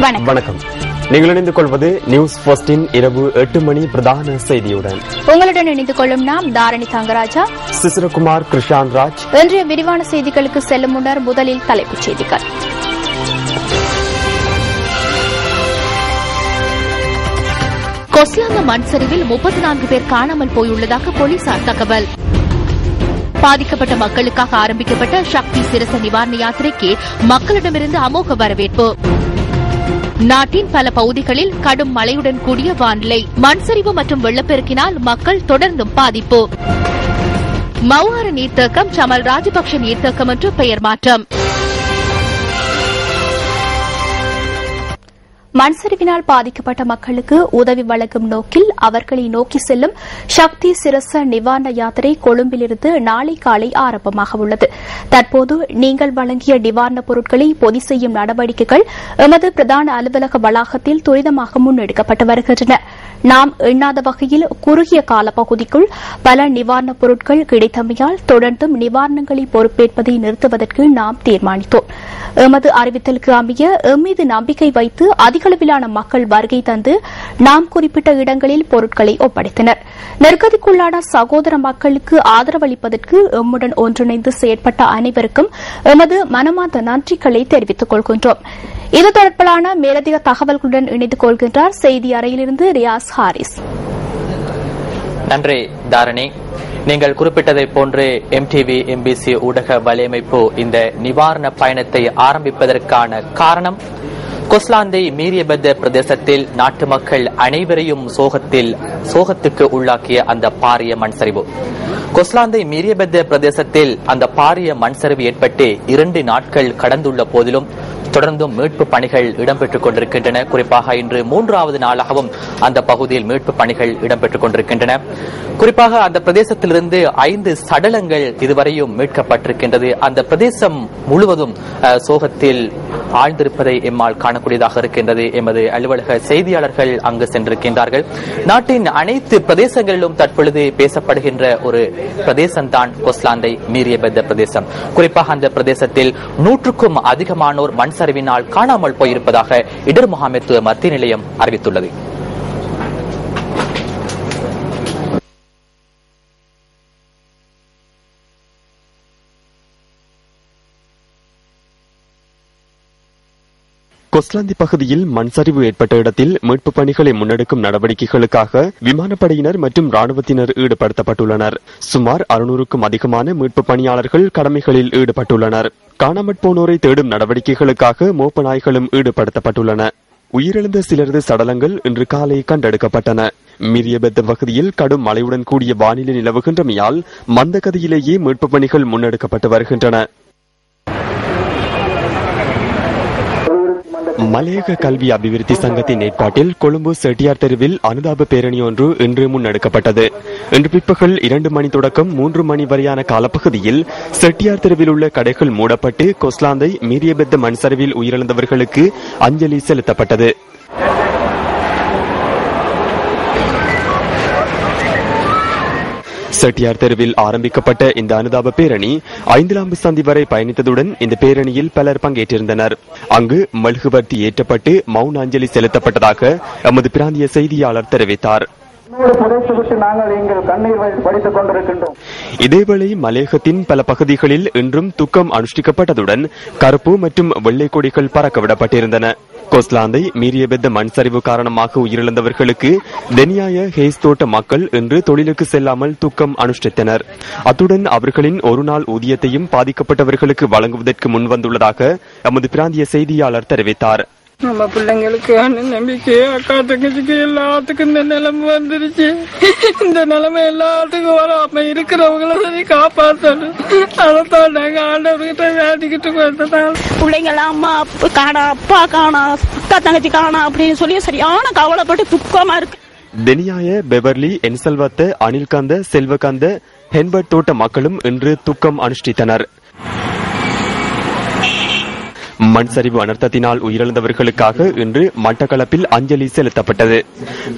வணக்கம். நீங்கள் இணைந்து கொள்வது நியூஸ் ஃபர்ஸ்டின் இரவு 8 மணி பிரதான செய்தியுடன். உங்களுடன் இணைந்து கொள்ளும் நாம் தாரணி தங்கராஜா, சிசிரகுமார், கிருஷான் ராஜ். இன்றைய விரிவான செய்திகளுக்கு செல்லும் முன்னர் முதலில் தலைப்புச் செய்திகள். கொஸ்லாந்த மண் சரிவில் 34 பேர் காணாமல் போயுள்ளதாக போலீசார் தகவல். பாதிக்கப்பட்ட மக்களுக்காக ஆரம்பிக்கப்பட்ட சக்தி சிரச நிவாரண யாத்திரைக்கு மக்களிடமிருந்து அமோக வரவேற்பு. நாட்டின் பல பகுதிகளில் கடும் மழையுடன் கூடிய வானிலை, மண்சரிவு மற்றும் வெள்ளப்பெருக்கினால் மக்கள் தொடர்ந்தும் பாதிப்பு. மௌஹர நீர்த்தேக்கம் சமல் ராஜபக்ஷ நீர்த்தேக்கம் என்று பெயர் மாற்றம். மண்சரிவினால் பாதிக்கப்பட்ட மக்களுக்கு உதவி வழங்கும் நோக்கில் அவர்களை நோக்கி செல்லும் சக்தி சிரச நிவாரண யாத்திரை கொழும்பிலிருந்து நாளை காலை ஆரம்பமாக உள்ளது. தற்போது நீங்கள் வழங்கிய நிவாரணப் பொருட்களை பொதி செய்யும் நடவடிக்கைகள் எமது பிரதான அலுவலக வளாகத்தில் துரிதமாக முன்னெடுக்கப்பட்டு வருகின்றன. நாம் எண்ணாத வகையில் குறுகிய காலப்பகுதிக்குள் பல நிவாரணப் பொருட்கள் கிடைத்தமையால் தொடர்ந்தும் நிவாரணங்களை பொறுப்பேற்பதை நிறுத்துவதற்கு நாம் தீர்மானித்தோம். எமது அறிவித்தலுக்கு அமைய எம்மீது நம்பிக்கை வைத்து அதிகளவிலான மக்கள் வருகை தந்து நாம் குறிப்பிட்ட இடங்களில் பொருட்களை ஒப்படைத்தனர். நெருக்கடிக்குள்ளான சகோதர மக்களுக்கு ஆதரவளிப்பதற்கு எம்முடன் ஒன்றிணைந்து செயற்பட்ட அனைவருக்கும் எமது மனமார்ந்த நன்றிகளை தெரிவித்துக் கொள்கின்றோம். இது தொடர்பான மேலதிக தகவல்களுடன் இணைந்து கொள்கின்றார் செய்தி அறையிலிருந்து ரியாஸ் ஹாரிஸ். நன்றி தாரணி. நீங்கள் குறிப்பிட்டதைப் போன்று MTV MBC ஊடக வலையமைப்பு இந்த நிவாரண பயணத்தை ஆரம்பிப்பதற்கான காரணம் கொஸ்லாந்தை மீரியபெத்த பிரதேசத்தில் நாட்டு மக்கள் அனைவரையும் சோகத்துக்கு உள்ளாக்கிய அந்த பாரிய மண்சரிவு. கொஸ்லாந்தை மீரியபெத்த பிரதேசத்தில் அந்த பாரிய மண்சரிவு ஏற்பட்டு 2 நாட்கள் கடந்துள்ள போதிலும் தொடர்ந்தும் மீட்பு பணிகள் இடம்பெற்றுக் கொண்டிருக்கின்றன. குறிப்பாக இன்று 3வது நாளாகவும் அந்த பகுதியில் மீட்பு பணிகள் இடம்பெற்றுக் கொண்டிருக்கின்றன. குறிப்பாக அந்த பிரதேசத்திலிருந்து 5 சடலங்கள் இதுவரையும் மீட்கப்பட்டிருக்கின்றது. அந்த பிரதேசம் முழுவதும் சோகத்தில் ஆழ்ந்திருப்பதை எம்மால் காணக்கூடியதாக இருக்கின்றது. எமது அலுவலக செய்தியாளர்கள் அங்கு சென்றிருக்கின்றார்கள். நாட்டின் அனைத்து பிரதேசங்களிலும் தற்பொழுது பேசப்படுகின்ற ஒரு பிரதேசம்தான் கொஸ்லாந்தை மீரியபெத்த பிரதேசம். குறிப்பாக அந்த பிரதேசத்தில் 100க்கும் அதிகமானோர் மண்சரிவினால் காணாமல் போயிருப்பதாக இடர் முகாமைத்துவ மத்திய நிலையம் அறிவித்துள்ளது. கொஸ்லாந்தி பகுதியில் மண்சரிவு ஏற்பட்ட இடத்தில் மீட்பு பணிகளை முன்னெடுக்கும் நடவடிக்கைகளுக்காக விமானப்படையினர் மற்றும் ராணுவத்தினர் ஈடுபடுத்தப்பட்டுள்ளனர். சுமார் 600க்கும் அதிகமான மீட்பு பணியாளர்கள் கடமைகளில் ஈடுபட்டுள்ளனர். காணாமற் போனோரை தேடும் நடவடிக்கைகளுக்காக மோப்ப நாய்களும் ஈடுபடுத்தப்பட்டுள்ளன. உயிரிழந்த சிலரது சடலங்கள் இன்று காலை கண்டெடுக்கப்பட்டன. மீரியபெத்த பகுதியில் கடும் மழையுடன் கூடிய வானிலை நிலவுகின்றமையால் மந்தகதியிலேயே மீட்பு பணிகள் முன்னெடுக்கப்பட்டு வருகின்றன. மலையக கல்வி அபிவிருத்தி சங்கத்தின் ஏற்பாட்டில் கொழும்பு செட்டியார் தெருவில் அனுதாப பேரணி ஒன்று இன்று முன்னெடுக்கப்பட்டது. இன்று பிற்பகல் 2 மணி தொடக்கம் 3 மணி வரையான காலப்பகுதியில் செட்டியார் தெருவில் உள்ள கடைகள் மூடப்பட்டு கொஸ்லாந்தை மீரியபெத்த மண்சரிவில் உயிரிழந்தவர்களுக்கு அஞ்சலி செலுத்தப்பட்டது. செட்டியார் தெருவில் ஆரம்பிக்கப்பட்ட இந்த அனுதாப பேரணி 5லாம்பு சந்தி வரை பயணித்ததுடன் இந்த பேரணியில் பலர் பங்கேற்றிருந்தனர். அங்கு மெழுகுவர்த்தி ஏற்றப்பட்டு மௌன அஞ்சலி செலுத்தப்பட்டதாக எமது பிராந்திய செய்தியாளர் தெரிவித்தார். இதேவேளை மலையகத்தின் பல பகுதிகளில் இன்றும் துக்கம் அனுஷ்டிக்கப்பட்டதுடன் கருப்பு மற்றும் வெள்ளை கொடிகள் பறக்கவிடப்பட்டிருந்தன. கொஸ்லாந்தை மீரியபெத்த மண்சரிவு காரணமாக உயிரிழந்தவர்களுக்கு தெனியாய ஹேஸ் தோட்ட மக்கள் இன்று தொழிலுக்கு செல்லாமல் துக்கம் அனுஷ்டித்தனர். அத்துடன் அவர்களின் ஒரு நாள் ஊதியத்தையும் பாதிக்கப்பட்டவர்களுக்கு வழங்குவதற்கு முன்வந்துள்ளதாக எமது பிராந்திய செய்தியாளர் தெரிவித்தார். நம்ம பிள்ளைங்களுக்கு நம்பிக்கை, அக்கா தங்கச்சிக்கு எல்லாத்துக்கும் இந்த நிலைமை வந்துருச்சு. இந்த நிலைமை எல்லாத்துக்கும் வராம இருக்கிறவங்கள சரி காப்பாற்றணும். அதைத்தான் நாங்க ஆண்டவர்கிட்ட வேண்டிக்கிட்டு வந்ததால் பிள்ளைங்களாம் அம்மா காணா, அப்பா காணா, அக்கா தங்கச்சி காணா அப்படின்னு சொல்லி சரியான கவலைப்பட்டு துக்கமா இருக்கு. தெனியாய, பெவர்லி, என்சல்வத்த, அனில்காந்த, செல்வகாந்த, ஹென்பர்ட் தோட்ட மக்களும் இன்று துக்கம் அனுஷ்டித்தனர். மண்சரிவு அனர்த்தத்தினால் உயிரிழந்தவர்களுக்காக இன்று மட்டக்களப்பில் அஞ்சலி செலுத்தப்பட்டது.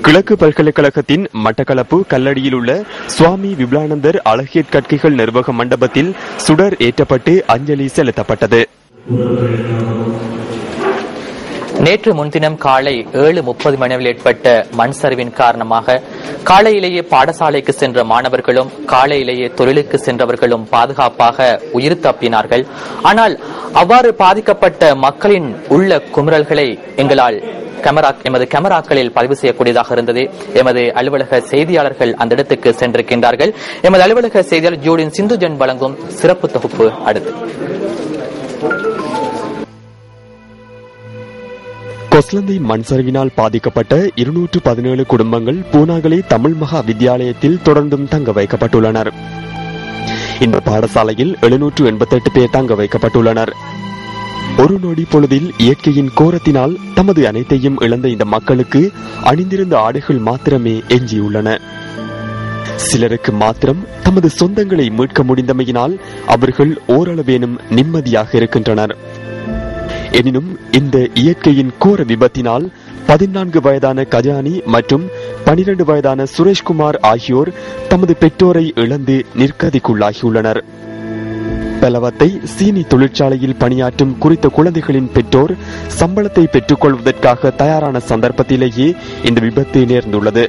கிழக்கு பல்கலைக்கழகத்தின் மட்டக்களப்பு கல்லடியில் உள்ள சுவாமி விபுலானந்தர் அழகியற் கற்கைகள் நிர்வாக மண்டபத்தில் சுடர் ஏற்றப்பட்டு அஞ்சலி செலுத்தப்பட்டது. நேற்று முன்தினம் காலை 7:30 மணியில் ஏற்பட்ட மண் சரிவின் காரணமாக காலையிலேயே பாடசாலைக்கு சென்ற மாணவர்களும் காலையிலேயே தொழிலுக்கு சென்றவர்களும் பாதுகாப்பாக உயிர் தப்பினார்கள். ஆனால் அவ்வாறு பாதிக்கப்பட்ட மக்களின் உள்ள குமுறல்களை எங்களால் எமது கேமராக்களில் பதிவு செய்யக்கூடியதாக இருந்தது. எமது அலுவலக செய்தியாளர்கள் அந்த இடத்துக்கு சென்றிருக்கின்றார்கள். எமது அலுவலக செய்தியாளர் ஜூடின் சிந்துஜன் வழங்கும் சிறப்பு தொகுப்பு அடுத்து. கொஸ்லந்தை மண் சரிவினால் பாதிக்கப்பட்ட 217 குடும்பங்கள் பூனாகலை தமிழ் மகா வித்தியாலயத்தில் தொடர்ந்தும் தங்க வைக்கப்பட்டுள்ளனர். இந்த பாடசாலையில் 788 பேர் தங்க வைக்கப்பட்டுள்ளனர். ஒரு நொடி பொழுதில் இயற்கையின் கோரத்தினால் தமது அனைத்தையும் இழந்த இந்த மக்களுக்கு அணிந்திருந்த ஆடைகள் மாத்திரமே எஞ்சியுள்ளன. சிலருக்கு மாத்திரம் தமது சொந்தங்களை மீட்க முடிந்தமையினால் அவர்கள் ஓரளவேனும் நிம்மதியாக இருக்கின்றனர். எனினும் இந்த இயற்கையின் கோர விபத்தினால் 14 வயதான கஜானி மற்றும் 12 வயதான சுரேஷ்குமார் ஆகியோர் தமது பெற்றோரை இழந்து நிர்கதிக்குள்ளாகியுள்ளனர். பெலவத்தை சீனி தொழிற்சாலையில் பணியாற்றும் குறித்த குழந்தைகளின் பெற்றோர் சம்பளத்தை பெற்றுக் கொள்வதற்காக தயாரான சந்தர்ப்பத்திலேயே இந்த விபத்து நேர்ந்துள்ளது.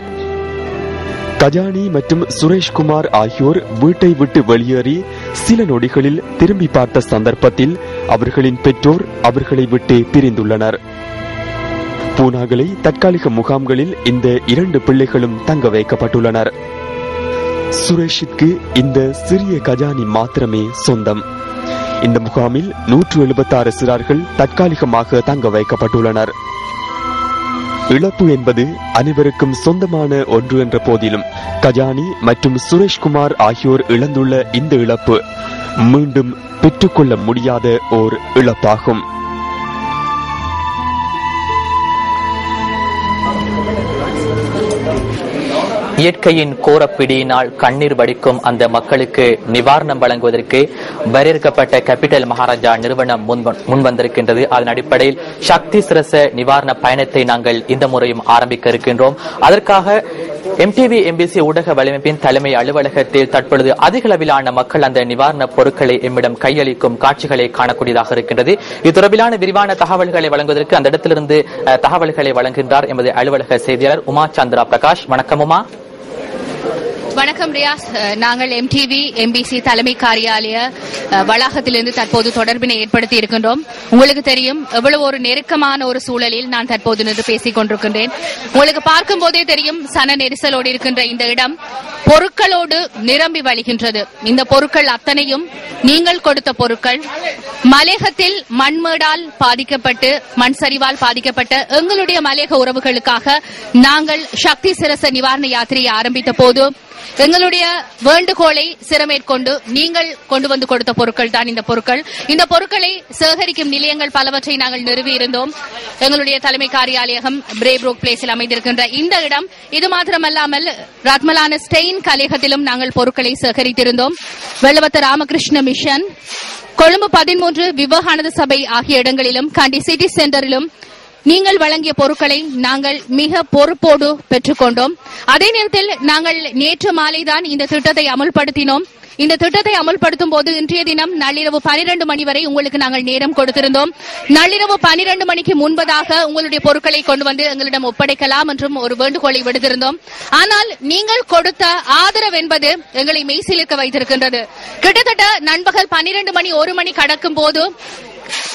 கஜானி மற்றும் சுரேஷ்குமார் ஆகியோர் வீட்டை விட்டு வெளியேறி சில நொடிகளில் திரும்பி பார்த்த சந்தர்ப்பத்தில் அவர்களின் பெற்றோர் அவர்களை விட்டு பிரிந்துள்ளனர். பூனாகலை தற்காலிக முகாம்களில் இந்த 2 பிள்ளைகளும் தங்க வைக்கப்பட்டுள்ளனர். சுரேஷிற்கு இந்த சிறிய கஜானி மாத்திரமே சொந்தம். இந்த முகாமில் 176 சிறார்கள் தற்காலிகமாக தங்க வைக்கப்பட்டுள்ளனர். இழப்பு என்பது அனைவருக்கும் சொந்தமான ஒன்று என்ற போதிலும் கஜானி மற்றும் சுரேஷ்குமார் ஆகியோர் இழந்துள்ள இந்த இழப்பு மீண்டும் பெற்றுக்கொள்ள முடியாத ஓர் இழப்பாகும். இயற்கையின் கோரப்பிடியினால் கண்ணீர் வடிக்கும் அந்த மக்களுக்கு நிவாரணம் வழங்குவதற்கு வரையறுக்கப்பட்ட கேபிட்டல் மகாராஜா நிறுவனம் முன்வந்திருக்கின்றது. அதன் அடிப்படையில் சக்தி சிரச நிவாரண பயணத்தை நாங்கள் இந்த முறையும் ஆரம்பிக்க இருக்கின்றோம். அதற்காக MTV MBC ஊடக வலையமைப்பின் தலைமை அலுவலகத்தில் தற்பொழுது அதிக அளவிலான மக்கள் அந்த நிவாரண பொருட்களை எம்மிடம் கையளிக்கும் காட்சிகளை காணக்கூடியதாக இருக்கின்றது. இது தொடர்பிலான விரிவான தகவல்களை வழங்குவதற்கு அந்த இடத்திலிருந்து தகவல்களை வழங்குகின்றார் எமது அலுவலக செய்தியாளர் உமா சந்திரா பிரகாஷ். வணக்கம் உமா. வணக்கம் ரியாஸ். நாங்கள் MTV MBC தலைமை காரியாலய வளாகத்திலிருந்து தற்போது தொடர்பினை ஏற்படுத்தி இருக்கின்றோம். உங்களுக்கு தெரியும் எவ்வளவு ஒரு நெருக்கமான ஒரு சூழலில் நான் தற்போது நின்று பேசிக் கொண்டிருக்கின்றேன். உங்களுக்கு பார்க்கும் போதே தெரியும் சன நெரிசலோடு இருக்கின்ற இந்த இடம் பொருட்களோடு நிரம்பி வழிகின்றது. இந்த பொருட்கள் அத்தனையும் நீங்கள் கொடுத்த பொருட்கள். மலையகத்தில் மண்மேடால் பாதிக்கப்பட்டு மண் சரிவால் பாதிக்கப்பட்ட எங்களுடைய மலையக உறவுகளுக்காக நாங்கள் சக்தி சிரச நிவாரண யாத்திரையை ஆரம்பித்த போது எங்களுடைய வேண்டுகோளை சிரமேற்கொண்டு நீங்கள் கொண்டு வந்து கொடுத்த பொருட்கள் தான் இந்த பொருட்கள். இந்த பொருட்களை சேகரிக்கும் நிலையங்கள் பலவற்றை நாங்கள் நிறுவி இருந்தோம். எங்களுடைய தலைமை காரியாலயம் பிரேப்ரோக் பிளேஸில் அமைந்திருக்கின்ற இந்த இடம் இது மாத்திரமல்லாமல் ரத்மலான ஸ்டெயின் கலையகத்திலும் நாங்கள் பொருட்களை சேகரித்திருந்தோம். வெள்ளவத்த ராமகிருஷ்ண மிஷன், கொழும்பு 13 விவேகானந்த சபை ஆகிய இடங்களிலும் கண்டி சிட்டி சென்டரிலும் நீங்கள் வழங்கிய பொருட்களை நாங்கள் மிக பொறுப்போடு பெற்றுக்கொண்டோம். அதே நேரத்தில் நாங்கள் நேற்று மாலைதான் இந்த திட்டத்தை அமல்படுத்தினோம். இந்த திட்டத்தை அமல்படுத்தும் போது இன்றைய தினம் நள்ளிரவு 12 மணி வரை உங்களுக்கு நாங்கள் நேரம் கொடுத்திருந்தோம். நள்ளிரவு 12 மணிக்கு முன்பதாக உங்களுடைய பொருட்களை கொண்டு வந்து எங்களிடம் ஒப்படைக்கலாம் என்றும் ஒரு வேண்டுகோளை விடுத்திருந்தோம். ஆனால் நீங்கள் கொடுத்த ஆதரவு என்பது எங்களை மெய்சிலிருக்க வைத்திருக்கின்றது. கிட்டத்தட்ட நண்பகல் 12 மணி 1 மணி கடக்கும் போது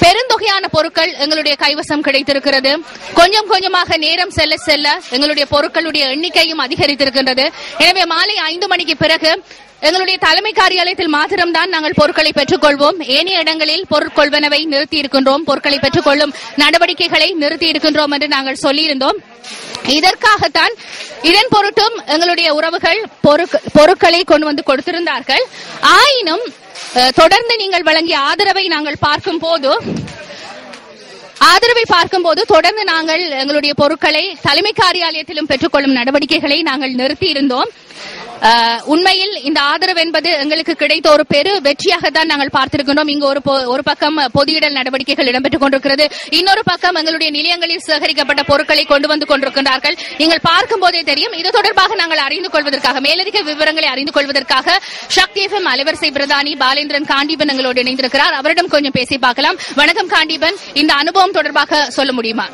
பெருந்தொகையான பொருட்கள் எங்களுடைய கைவசம் கிடைத்திருக்கிறது. கொஞ்சம் கொஞ்சமாக நேரம் செல்ல செல்ல எங்களுடைய பொருட்களுடைய எண்ணிக்கையும் அதிகரித்திருக்கின்றது. எனவே மாலை 5 மணிக்கு பிறகு எங்களுடைய தலைமை காரியாலயத்தில் மாத்திரம்தான் நாங்கள் பொருட்களை பெற்றுக்கொள்வோம். ஏனைய இடங்களில் பொருட்கொள்வனவை நிறுத்தி இருக்கின்றோம், பொருட்களை பெற்றுக்கொள்ளும் நடவடிக்கைகளை நிறுத்தி இருக்கின்றோம் என்று நாங்கள் சொல்லியிருந்தோம். இதற்காகத்தான் இதன் பொருட்டும் எங்களுடைய உறவுகள் பொருட்களை கொண்டு வந்து கொடுத்திருந்தார்கள். ஆயினும் தொடர்ந்து நீங்கள் வழங்கிய ஆதரவை நாங்கள் பார்க்கும் போது தொடர்ந்து நாங்கள் எங்களுடைய பொருட்களை தலைமை காரியாலயத்திலும் பெற்றுக்கொள்ளும் நடவடிக்கைகளை நாங்கள் நிறுத்தி இருந்தோம். உண்மையில் இந்த ஆதரவு என்பது எங்களுக்கு கிடைத்த ஒரு பெரு வெற்றியாகத்தான் நாங்கள் பார்த்திருக்கின்றோம். இங்கு ஒரு பக்கம் பொதியிடல் நடவடிக்கைகள் இடம்பெற்றுக் கொண்டிருக்கிறது, இன்னொரு பக்கம் எங்களுடைய நிலையங்களில் சேகரிக்கப்பட்ட பொருட்களை கொண்டு வந்து கொண்டிருக்கிறார்கள். நீங்கள் பார்க்கும் போதே தெரியும். இது தொடர்பாக நாங்கள் அறிந்து கொள்வதற்காக, மேலதிக விவரங்களை அறிந்து கொள்வதற்காக சக்தி எஃப்எம் அலைவரிசை பிரதானி பாலேந்திரன் காண்டீபன் எங்களோடு இணைந்திருக்கிறார். அவரிடம் கொஞ்சம் பேசி பார்க்கலாம். வணக்கம் காண்டீபன், இந்த அனுபவம் தொடர்பாக சொல்ல முடியுமா?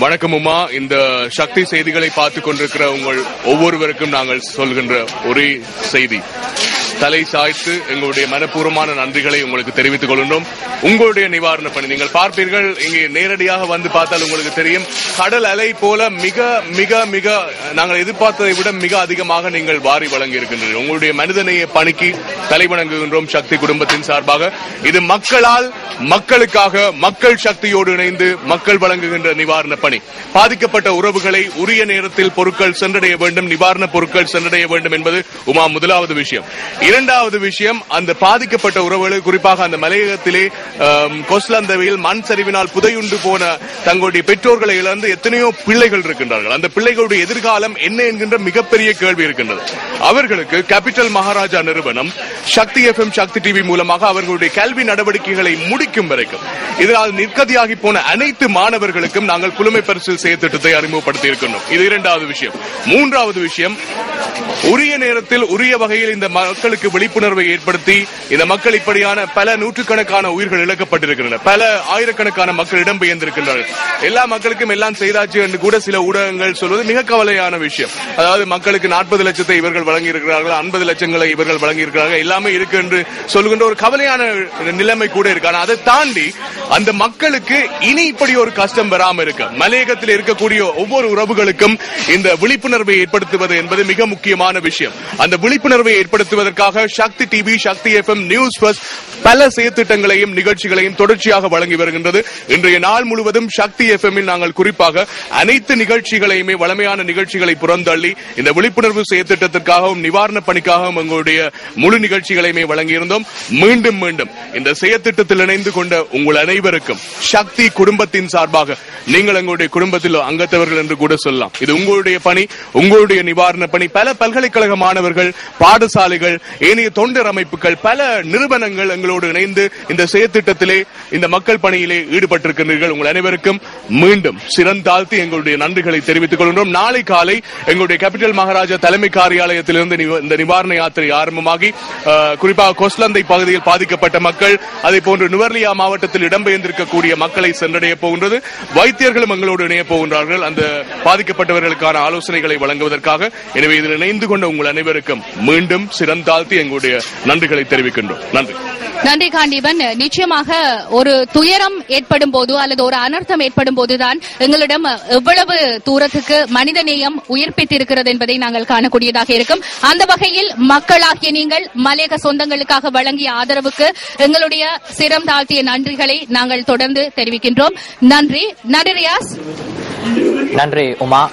வணக்கம் உமா. இந்த சக்தி செய்திகளை பார்த்துக் கொண்டிருக்கிற உங்கள் ஒவ்வொருவருக்கும் நாங்கள் சொல்கின்ற ஒரே செய்தி, தலை சாய்த்து எங்களுடைய மனப்பூர்வமான நன்றிகளை உங்களுக்கு தெரிவித்துக் கொள்கின்றோம். உங்களுடைய நிவாரண பணி நீங்கள் பார்ப்பீர்கள், இங்கே நேரடியாக வந்து பார்த்தால் உங்களுக்கு தெரியும், கடல் அலை போல மிக மிக மிக நாங்கள் எதிர்பார்த்ததை விட மிக அதிகமாக நீங்கள் வாரி வழங்கி இருக்கின்றீர்கள். உங்களுடைய மனிதநேய பணிக்கு தலைவணங்குகின்றோம் சக்தி குடும்பத்தின் சார்பாக. இது மக்களால் மக்களுக்காக மக்கள் சக்தியோடு இணைந்து மக்கள் வழங்குகின்ற நிவாரண பணி. பாதிக்கப்பட்ட உறவுகளை உரிய நேரத்தில் பொருட்கள் சென்றடைய வேண்டும், நிவாரண பொருட்கள் சென்றடைய வேண்டும் என்பது உமா முதலாவது விஷயம். இரண்டாவது விஷயம், அந்த பாதிக்கப்பட்ட உறவுகள், குறிப்பாக அந்த மலையகத்திலே கொஸ்லந்தவையில் மண் சரிவினால் புதையுண்டு போன தங்களுடைய பெற்றோர்களை இழந்து எத்தனையோ பிள்ளைகள் இருக்கின்றார்கள். அந்த பிள்ளைகளுடைய எதிர்காலம் என்ன என்கின்ற மிகப்பெரிய கேள்வி இருக்கின்றது. அவர்களுக்கு கேபிட்டல் மகாராஜா நிறுவனம் சக்தி எஃப்எம் சக்தி டிவி மூலமாக அவர்களுடைய கல்வி நடவடிக்கைகளை முடிக்கும் வரைக்கும் இதனால் நிர்கதியாகி போன அனைத்து மாணவர்களுக்கும் நாங்கள் புலமை பரிசில் செய்ய திட்டத்தை அறிமுகப்படுத்தி இருக்கின்றோம். இது இரண்டாவது விஷயம். மூன்றாவது விஷயம், உரிய நேரத்தில் உரிய வகையில் இந்த மக்களுக்கு விழிப்புணர்வை ஏற்படுத்தி இந்த மக்கள் இப்படியான பல நூற்றுக்கணக்கான உயிர்கள் இழக்கப்பட்டிருக்கின்றன, பல ஆயிரக்கணக்கான மக்கள் இடம்பெயர்ந்திருக்கின்றனர். எல்லா மக்களுக்கும் எல்லாம் செய்தாச்சு என்று கூட சில ஊடகங்கள் சொல்வது மிக கவலையான விஷயம். அதாவது மக்களுக்கு 40 லட்சத்தை இவர்கள் வழங்கியிருக்கிறார்கள், 50 லட்சங்களை இவர்கள் வழங்கியிருக்கிறார்கள், எல்லாமே இருக்கு என்று சொல்கின்ற ஒரு கவலையான நிலைமை கூட இருக்கு. ஆனால் அதை தாண்டி அந்த மக்களுக்கு இனி இப்படி ஒரு கஷ்டம் வராமல் இருக்க மலையகத்தில் இருக்கக்கூடிய ஒவ்வொரு உறவுகளுக்கும் இந்த விழிப்புணர்வை ஏற்படுத்துவது என்பது மிக முக்கியமான விஷயம். அந்த விழிப்புணர்வை ஏற்படுத்துவதற்காக சக்தி டிவி, சக்தி எஃப்எம், நியூஸ் ஃபர்ஸ்ட் பல செயற்திட்டங்களையும் நிகழ்ச்சிகளையும் தொடர்ச்சியாக வழங்கி வருகின்றது. இன்றைய நாள் முழுவதும் சக்தி எஃப்எம்மில் நாங்கள் குறிப்பாக அனைத்து நிகழ்ச்சிகளையுமே, வளமையான நிகழ்ச்சிகளை புறந்தள்ளி இந்த விழிப்புணர்வு செயற்திட்டத்திற்காகவும் நிவாரண பணிக்காகவும் எங்களுடைய முழு நிகழ்ச்சிகளையுமே வழங்கியிருந்தோம். மீண்டும் மீண்டும் இந்த செயற்திட்டத்தில் இணைந்து கொண்ட உங்கள் அனைவருக்கும் சக்தி குடும்பத்தின் சார்பாக, நீங்கள் எங்களுடைய குடும்பத்தில் அங்கத்தவர்கள் என்று கூட சொல்லலாம், இது உங்களுடைய பணி, உங்களுடைய நிவாரண பணி. பல பல்கலைக்கழக மாணவர்கள், பாடசாலைகள், ஏனைய தொண்டர் அமைப்புகள், பல நிறுவனங்கள் எங்களோடு இணைந்து இந்த செயற்திட்டத்திலே, இந்த மக்கள் பணியிலே ஈடுபட்டிருக்கிறீர்கள். உங்கள் அனைவருக்கும் மீண்டும் சிறந்தாழ்த்தி எங்களுடைய நன்றிகளை தெரிவித்துக் கொள்கின்றோம். நாளை காலை எங்களுடைய கேபிட்டல் மகாராஜா தலைமை காரியாலயத்திலிருந்து இந்த நிவாரண யாத்திரை ஆரம்பமாகி குறிப்பாக கொஸ்லந்தை பகுதியில் பாதிக்கப்பட்ட மக்கள், அதே போன்று நுவர்லியா மாவட்டத்தில் இடம்பெயர்ந்திருக்கக்கூடிய மக்களை சென்றடைய போகின்றது. வைத்தியர்களும் எங்களோடு இணைய போகின்றார்கள் அந்த பாதிக்கப்பட்டவர்களுக்கான ஆலோசனைகளை வழங்குவதற்காக. எனவே இதில் இணைந்து கொண்ட உங்கள் அனைவருக்கும் மீண்டும் சிறந்தாழ்த்தி எங்களுடைய நன்றிகளை தெரிவிக்கின்றோம். நன்றி. நன்றி காண்டீபன். நிச்சயமாக ஒரு துயரம் ஏற்படும் போது அல்லது ஒரு அனர்த்தம் ஏற்படும் போதுதான் எங்களிடம் எவ்வளவு தூரத்துக்கு மனிதநேயம் உயிர்ப்பித்திருக்கிறது என்பதை நாங்கள் காணக்கூடியதாக இருக்கும். அந்த வகையில் மக்களாகிய நீங்கள் மலையக சொந்தங்களுக்காக வழங்கிய ஆதரவுக்கு எங்களுடைய சிரம் தாழ்த்திய நன்றிகளை நாங்கள் தொடர்ந்து தெரிவிக்கின்றோம். நன்றி. நன்றி ரியாஸ். நன்றி உமா.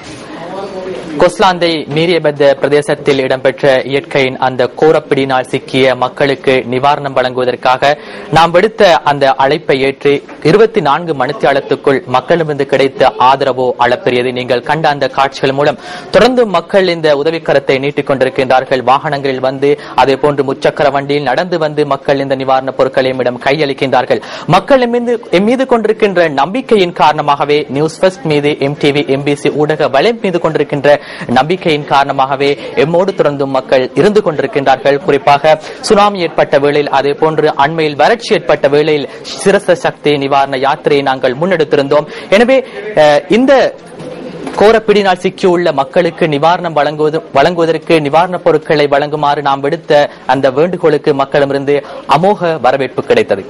கொஸ்லாந்தை மீரியபெத்த பிரதேசத்தில் இடம்பெற்ற இயற்கையின் அந்த கோரப்பிடியினால் சிக்கிய மக்களுக்கு நிவாரணம் வழங்குவதற்காக நாம் விடுத்த அந்த அழைப்பை ஏற்று 24 மணித்தியாலத்துக்குள் மக்களிடமிருந்து கிடைத்த ஆதரவோ அளப்பெரியது. நீங்கள் கண்ட அந்த காட்சிகள் மூலம் தொடர்ந்து மக்கள் இந்த உதவிக்கரத்தை நீட்டிக் கொண்டிருக்கின்றார்கள். வாகனங்களில் வந்து, அதே போன்று முச்சக்கர வண்டியில் நடந்து வந்து மக்கள் இந்த நிவாரணப் பொருட்களை இடம் கையளிக்கின்றார்கள். மக்கள் மீது கொண்டிருக்கின்ற நம்பிக்கையின் காரணமாகவே நியூஸ் ஃபர்ஸ்ட் மீது, எம்டிவி, எம்பிசி ஊடக வலை மீது கொண்டிருக்கின்ற நம்பிக்கையின் காரணமாகவே எம்மோடு தொடர்ந்தும் மக்கள் இருந்து கொண்டிருக்கின்றார்கள். குறிப்பாக சுனாமி ஏற்பட்ட வேளையில், அதே போன்று அண்மையில் வறட்சி ஏற்பட்ட வேளையில் சிரச சக்தி நிவாரண யாத்திரையை நாங்கள் முன்னெடுத்திருந்தோம். எனவே இந்த கோரப்பிடினால் சிக்கியுள்ள மக்களுக்கு நிவாரணம் வழங்குவதற்கு நிவாரணப் பொருட்களை வழங்குமாறு நாம் விடுத்த அந்த வேண்டுகோளுக்கு மக்களிடமிருந்து அமோக வரவேற்பு கிடைத்தது.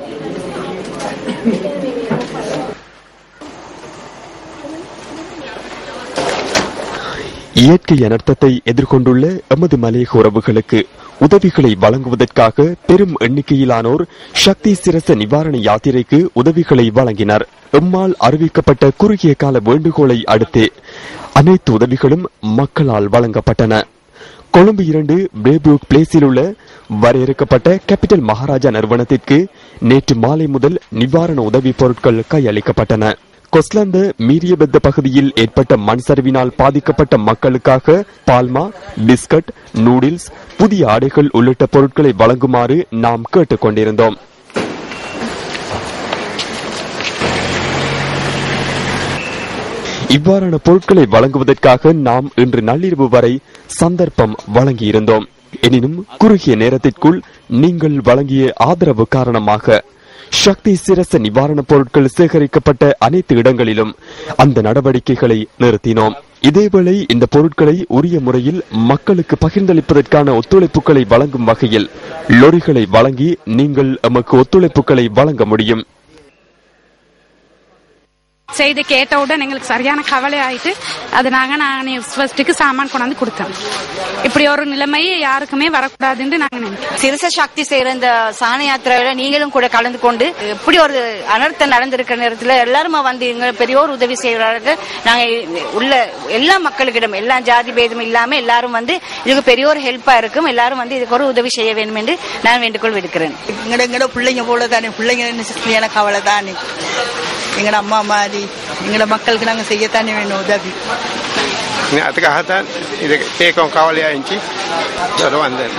இயற்கை அனர்த்தத்தை எதிர்கொண்டுள்ள எமது மலையக உறவுகளுக்கு உதவிகளை வழங்குவதற்காக பெரும் எண்ணிக்கையிலானோர் சக்தி சிரச நிவாரண யாத்திரைக்கு உதவிகளை வழங்கினர். எம்மால் அறிவிக்கப்பட்ட குறுகிய கால வேண்டுகோளை அடுத்து அனைத்து உதவிகளும் மக்களால் வழங்கப்பட்டன. கொழும்பு 2 பிரேபுக் பிளேஸில் உள்ள வரையறுக்கப்பட்ட கேபிட்டல் மகாராஜா நிறுவனத்திற்கு நேற்று மாலை முதல் நிவாரண உதவி பொருட்கள் கையளிக்கப்பட்டன. கொஸ்லாந்த மீரியபெத்த பகுதியில் ஏற்பட்ட மண் சரிவினால் பாதிக்கப்பட்ட மக்களுக்காக பால்மா, பிஸ்கட், நூடில்ஸ், புதிய ஆடைகள் உள்ளிட்ட பொருட்களை வழங்குமாறு நாம் கேட்டுக் கொண்டிருந்தோம். இவ்வாறான பொருட்களை வழங்குவதற்காக நாம் இன்று நள்ளிரவு வரை சந்தர்ப்பம் வழங்கியிருந்தோம். எனினும் குறுகிய நேரத்திற்குள் நீங்கள் வழங்கிய ஆதரவு காரணமாக சக்தி சிரச நிவாரணப் பொருட்கள் சேகரிக்கப்பட்ட அனைத்து இடங்களிலும் அந்த நடவடிக்கைகளை நிறுத்தினோம். இதேவேளை இந்த பொருட்களை உரிய முறையில் மக்களுக்கு பகிர்ந்தளிப்பதற்கான ஒத்துழைப்புகளை வழங்கும் வகையில் லொரிகளை வழங்கி நீங்கள் எமக்கு ஒத்துழைப்புகளை வழங்க முடியும். செய்தி கேட்டவுடன் எங்களுக்கு சரியான கவலை ஆயிட்டு அது நாங்கள் ஃபர்ஸ்ட்டுக்கு சாமான் கொண்டாந்து கொடுத்தோம். இப்படி ஒரு நிலைமை யாருக்குமே வரக்கூடாதுன்னு நாங்க நினைக்கிறோம். சிறுச சக்தி செய்யற இந்த சாண யாத்திரையில நீங்களும் கூட கலந்து கொண்டு இப்படி ஒரு அனர்த்தம் நடந்திருக்கிற நேரத்தில் எல்லாருமா வந்து எங்க பெரியோர் உதவி செய்யறாங்க. நாங்க உள்ள எல்லா மக்களுக்கிடம் எல்லா ஜாதி பேதம் இல்லாம எல்லாரும் வந்து இதுக்கு பெரிய ஒரு ஹெல்ப்பா இருக்கும். எல்லாரும் வந்து இதுக்கு ஒரு உதவி செய்ய வேண்டும் என்று நான் வேண்டுகோள் விடுக்கிறேன். எங்கட பிள்ளைங்க போல தானே, பிள்ளைங்க கவலை தானே, எங்கட அம்மா மாதிரி எங்களோட மக்களுக்கு நாங்கள் செய்யத்தானே வேணும் உதவி. அதுக்காகத்தான் இது கேட்கும் கவலையாச்சு வந்தேன்.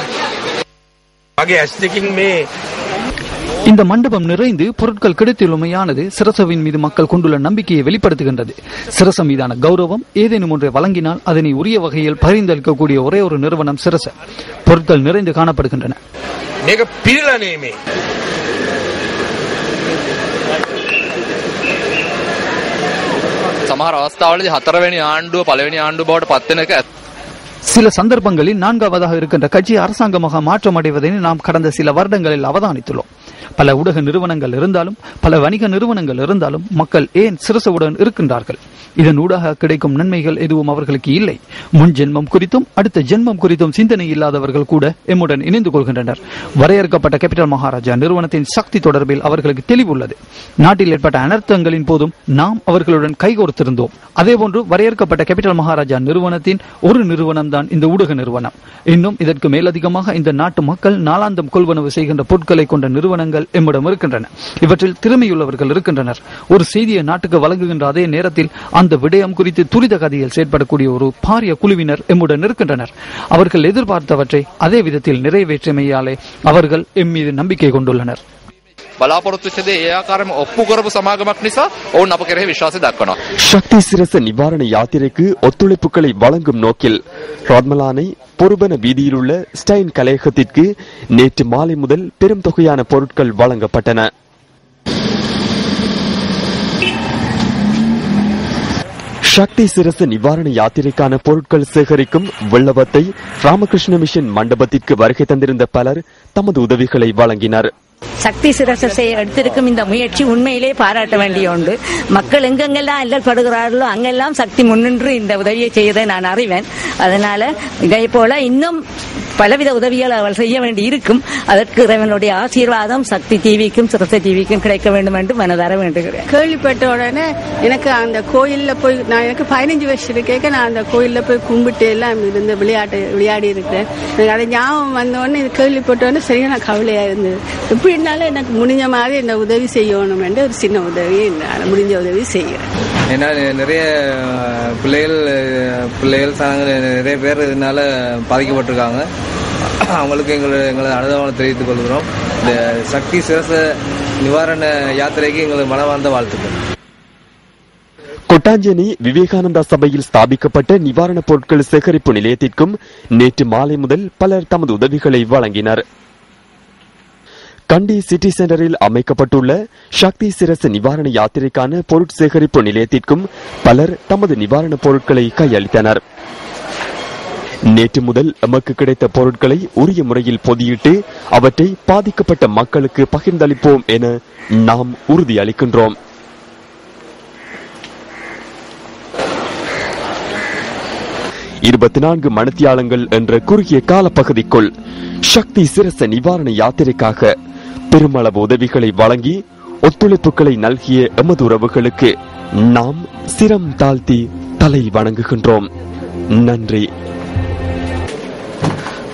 இந்த மண்டபம் நிறைந்து பொருட்கள் கிடைத்துள்ளமையானது சிரசவின் மீது மக்கள் கொண்டுள்ள நம்பிக்கையை வெளிப்படுத்துகின்றது. சிரச மீதான கௌரவம் ஏதேனும் ஒன்றை வழங்கினால் அதனை உரிய வகையில் பரிந்தளிக்கக்கூடிய ஒரே ஒரு நிறுவனம் சிரச. பொருட்கள் நிறைந்து காணப்படுகின்றன. සමහර අවස්ථාවලදී හතරවෙනි ආණ්ඩුව පළවෙනි ආණ්ඩුව බවට පත් වෙන එක சில சந்தர்ப்பங்களில் நான்காவதாக இருக்கின்ற கட்சி அரசாங்கமாக மாற்றமடைவதை நாம் கடந்த சில வருடங்களில் அவதானித்துள்ளோம். பல ஊடக நிறுவனங்கள் இருந்தாலும் பல வணிக நிறுவனங்கள் இருந்தாலும் மக்கள் ஏன் சிரசவுடன் இருக்கின்றார்கள்? இதன் ஊடாக கிடைக்கும் நன்மைகள் எதுவும் அவர்களுக்கு இல்லை. முன் ஜென்மம் குறித்தும் அடுத்த ஜென்மம் குறித்தும் சிந்தனை இல்லாதவர்கள் கூட எம்முடன் இணைந்து கொள்கின்றனர். வரையறுக்கப்பட்ட கேபிட்டல் மகாராஜா நிறுவனத்தின் சக்தி தொடர்பில் அவர்களுக்கு தெளிவுள்ளது. நாட்டில் ஏற்பட்ட அனர்த்தங்களின் போதும் நாம் அவர்களுடன் கைகோர்த்திருந்தோம். அதேபோன்று வரையறுக்கப்பட்ட கேபிட்டல் மகாராஜா நிறுவனத்தின் ஒரு நிறுவனம் தான் இந்த ஊடக நிறுவனம். இன்னும் இதற்கு மேலதிகமாக இந்த நாட்டு மக்கள் நாளாந்தம் கொள்வனவு செய்கின்ற பொருட்களை கொண்ட நிறுவனங்கள் எம்மிடம் இருக்கின்றன. இவற்றில் திறமையுள்ளவர்கள் இருக்கின்றனர். ஒரு செய்தியை நாட்டுக்கு வழங்குகின்ற அதே நேரத்தில் அந்த விடயம் குறித்து துரித கதியில் செயற்படக்கூடிய ஒரு பாரிய குழுவினர் எம்முடன் இருக்கின்றனர். அவர்கள் எதிர்பார்த்தவற்றை அதே விதத்தில் நிறைவேற்றமையாலே அவர்கள் எம் மீது நம்பிக்கை கொண்டுள்ளனர். බලාපොරොත්තු වෙච්ච දේ ඒ ආකාරයෙන්ම ඔප්පු කරපු සමාගමක් නිසා ඔවුන් අප කෙරෙහි විශ්වාසය දක්වනවා. சக்தி சிரச நிவாரண யாத்திரைக்கு ஒத்துழைப்புகளை வழங்கும் நோக்கில் ராட்மலானை பொருபன வீதியில் உள்ள ஸ்டைன் கலையகத்திற்கு நேற்று மாலை முதல் பெரும் தொகையான பொருட்கள் வழங்கப்பட்டன. சக்தி சிரச நிவாரண யாத்திரைக்கான பொருட்கள் சேகரிக்கும் வெள்ளவத்தை ராமகிருஷ்ண மிஷன் மண்டபத்திற்கு வருகை தந்திருந்த பலர் தமது உதவிகளை வழங்கினர். சக்தி சிரச எடுத்திருக்கும் இந்த முயற்சி உண்மையிலே பாராட்ட வேண்டிய ஒன்று. மக்கள் எங்கெங்கெல்லாம் அல்லல்படுகிறார்களோ அங்கெல்லாம் சக்தி முன்னின்று இந்த உதவியை செய்வதை நான் அறிவேன். அதனால இதை போல இன்னும் பலவித உதவிகள் அவள் செய்ய வேண்டி இருக்கும். அதற்கு இறைவனுடைய ஆசீர்வாதம் சக்தி டிவிக்கும் சிரச டிவிக்கும் கிடைக்க வேண்டும் என்று மனதார வேண்டுகிறேன். கேள்விப்பட்ட உடனே எனக்கு அந்த கோயில்ல போய் நான் எனக்கு 15 வயசு இருக்கேன். நான் அந்த கோயில்ல போய் கும்பிட்டு எல்லாம் இருந்த விளையாடி இருக்கிறேன். எனக்கு அதை ஞாபகம் வந்தோடனே இது கேள்விப்பட்ட உடனே சரியான கவலையா இருந்தது. எப்படினாலும் எனக்கு முடிஞ்ச மாதிரி இந்த உதவி செய்யணும் என்று ஒரு சின்ன உதவி முடிஞ்ச உதவி செய்கிறேன். ஏன்னா நிறைய பிள்ளைகள் நிறைய பேர் இதனால பாதிக்கப்பட்டிருக்காங்க. அவங்களுக்கு எங்களது அனுதாபம் தெரிவித்துக் கொள்கிறோம். இந்த சக்தி சிரச நிவாரண யாத்திரைக்கு எங்களது மனமார்ந்த வாழ்த்துக்கள். கொட்டாஞ்சேரி விவேகானந்தா சபையில் ஸ்தாபிக்கப்பட்ட நிவாரணப் பொருட்கள் சேகரிப்பு நிலையத்திற்கும் நேற்று மாலை முதல் பலர் தமது உதவிகளை வழங்கினர். கண்டி சிட்டி சென்டரில் அமைக்கப்பட்டுள்ள சக்தி சிரச நிவாரண யாத்திரைக்கான பொருட்சேகரிப்பு நிலையத்திற்கும் பலர் தமது நிவாரணப் பொருட்களை கையளித்தனர். நேற்று முதல் எமக்கு கிடைத்த பொருட்களை உரிய முறையில் பொதியிட்டு அவற்றை பாதிக்கப்பட்ட மக்களுக்கு பகிர்ந்தளிப்போம் என நாம் உறுதியளிக்கின்றோம். இருபத்தி மணித்தியாலங்கள் என்ற குறுகிய காலப்பகுதிக்குள் சக்தி சிரச நிவாரண யாத்திரைக்காக பெருமளவு உதவிகளை வழங்கி ஒத்துழைப்புகளை நல்கிய எமது உறவுகளுக்கு நாம் சிரம் தாழ்த்தி தலை வணங்குகின்றோம். நன்றி.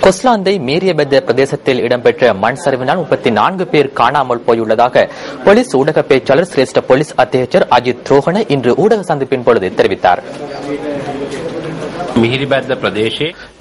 கொஸ்லாந்தை மீரியபெத்த பிரதேசத்தில் இடம்பெற்ற மண் சரிவினால் 34 பேர் காணாமல் போயுள்ளதாக போலீஸ் ஊடக பேச்சாளர் சிரேஷ்ட போலீஸ் அத்தியட்சர் அஜித் ரோஹன இன்று ஊடக சந்திப்பின் பொழுது தெரிவித்தார்.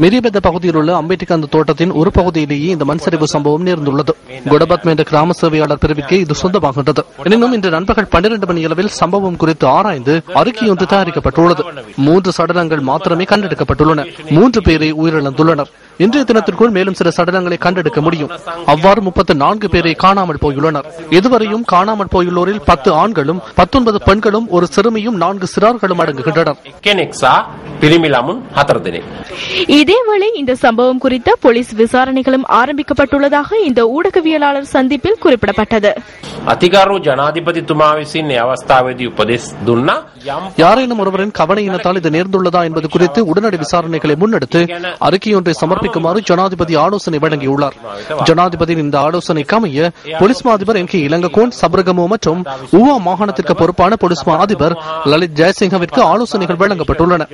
மிரிபெத்த பகுதியில் உள்ள அம்பேத்கர் தோட்டத்தின் ஒரு பகுதியிலேயே இந்த மண்சரிவு சம்பவம் நேர்ந்துள்ளது. குடபத்ம என்ற கிராம சேவையாளர் பிரிவிற்கு இது சொந்தமாகின்றது. எனினும் இன்று நண்பகல் 12 மணி அளவில் சம்பவம் குறித்து ஆராய்ந்து அறிக்கை ஒன்று தயாரிக்கப்பட்டுள்ளது. 3 சடலங்கள் மாத்திரமே கண்டெடுக்கப்பட்டுள்ளன. 3 பேரை உயிரிழந்துள்ளனர். இன்றைய தினத்திற்குள் மேலும் சில சடலங்களை கண்டெடுக்க முடியும். அவ்வாறு 34 பேரை காணாமல் போயுள்ளனர். இதுவரையும் காணாமல் போயுள்ளோரில் 10 ஆண்களும் 19 பெண்களும் ஒரு சிறுமியும் 4 சிறார்களும் அடங்குகின்றனர். இதேவேளை இந்த சம்பவம் குறித்த போலீஸ் விசாரணைகளும் ஆரம்பிக்கப்பட்டுள்ளதாக இந்த ஊடகவியலாளர் சந்திப்பில் குறிப்பிடப்பட்டது. யாரேனும் ஒருவரின் கவனையினத்தால் இது நேர்ந்துள்ளதா என்பது குறித்து உடனடி விசாரணைகளை முன்னெடுத்து அறிக்கையொன்றை சமர்ப்பிக்குமாறு ஜனாதிபதி ஆலோசனை வழங்கியுள்ளார். ஜனாதிபதியின் இந்த ஆலோசனைக்கு அமைய போலீஸ் மா அதிபர் எம் கே இலங்ககோன் சபரகமோ மற்றும் ஊவா மாகாணத்திற்கு பொறுப்பான போலீஸ் மா அதிபர் லலித் ஜெயசிங்கவிற்கு ஆலோசனைகள் வழங்கப்பட்டுள்ளன.